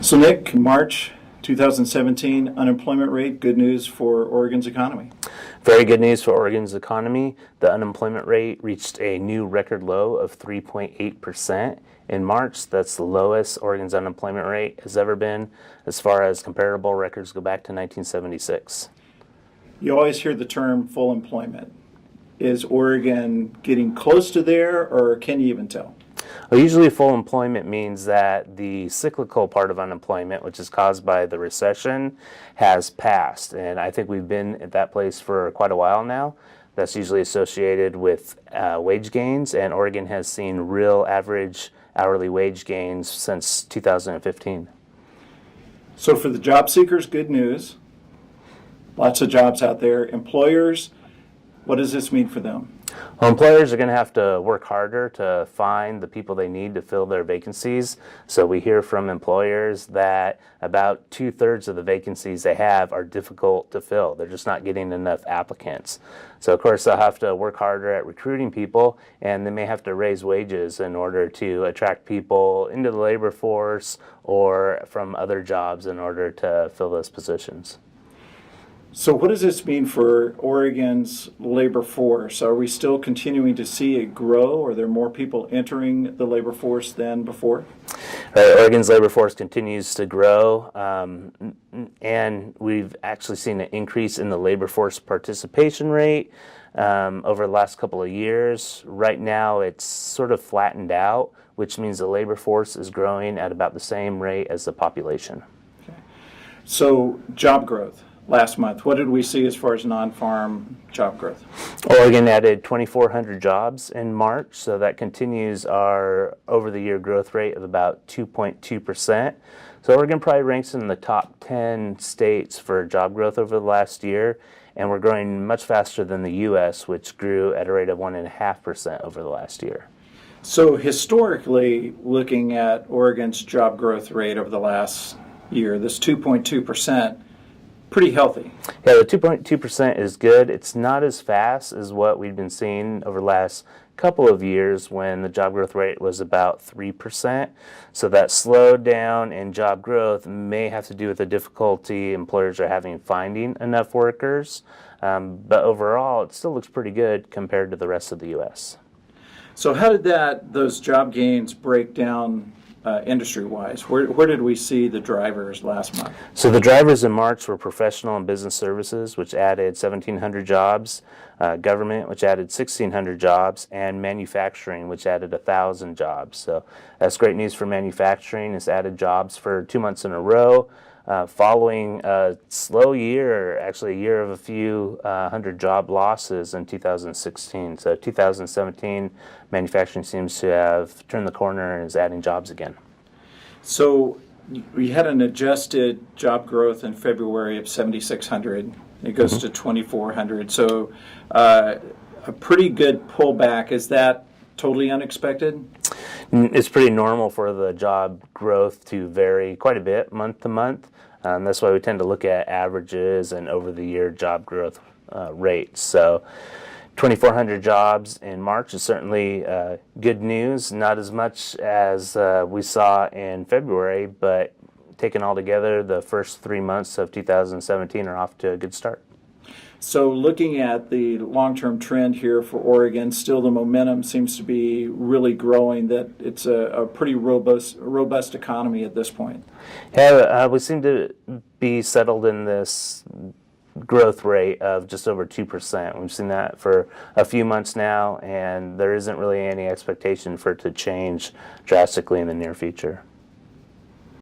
So, Nick, March 2017 unemployment rate, good news for Oregon's economy. Very good news for Oregon's economy. The unemployment rate reached a new record low of 3.8% in March. That's the lowest Oregon's unemployment rate has ever been, as far as comparable records go back to 1976. You always hear the term full employment. Is Oregon getting close to there, or can you even tell? Well, usually full employment means that the cyclical part of unemployment, which is caused by the recession, has passed. And I think we've been at that place for quite a while now. That's usually associated with wage gains, and Oregon has seen real average hourly wage gains since 2015. So for the job seekers, good news. Lots of jobs out there. Employers, what does this mean for them? Well, employers are going to have to work harder to find the people they need to fill their vacancies. So we hear from employers that about 2/3 of the vacancies they have are difficult to fill. They're just not getting enough applicants. So of course they'll have to work harder at recruiting people, and they may have to raise wages in order to attract people into the labor force or from other jobs in order to fill those positions. So what does this mean for Oregon's labor force? Are we still continuing to see it grow? Are there more people entering the labor force than before? Oregon's labor force continues to grow, and we've actually seen an increase in the labor force participation rate over the last couple of years. Right now it's sort of flattened out, which means the labor force is growing at about the same rate as the population. Okay. So job growth. Last month, what did we see as far as non-farm job growth? Oregon added 2,400 jobs in March, so that continues our over-the-year growth rate of about 2.2%. So Oregon probably ranks in the top 10 states for job growth over the last year, and we're growing much faster than the U.S., which grew at a rate of 1.5% over the last year. So historically, looking at Oregon's job growth rate over the last year, this 2.2%, pretty healthy. Yeah, the 2.2% is good. It's not as fast as what we've been seeing over the last couple of years when the job growth rate was about 3%. So that slowed down in job growth may have to do with the difficulty employers are having finding enough workers. But overall, it still looks pretty good compared to the rest of the U.S. So how did those job gains break down industry-wise? Where did we see the drivers last month? So the drivers in March were professional and business services, which added 1,700 jobs, government, which added 1,600 jobs, and manufacturing, which added 1,000 jobs. So that's great news for manufacturing. It's added jobs for 2 months in a row, following a slow year, actually a year of a few hundred job losses in 2016. So 2017, manufacturing seems to have turned the corner and is adding jobs again. So we had an adjusted job growth in February of 7,600. It goes to 2,400. So a pretty good pullback. Is that totally unexpected? It's pretty normal for the job growth to vary quite a bit month to month. That's why we tend to look at averages and over-the-year job growth rates. So 2,400 jobs in March is certainly good news, not as much as we saw in February, but taken all together, the first 3 months of 2017 are off to a good start. So looking at the long-term trend here for Oregon, still the momentum seems to be really growing, that it's a pretty robust economy at this point. Yeah, we seem to be settled in this growth rate of just over 2%. We've seen that for a few months now, and there isn't really any expectation for it to change drastically in the near future.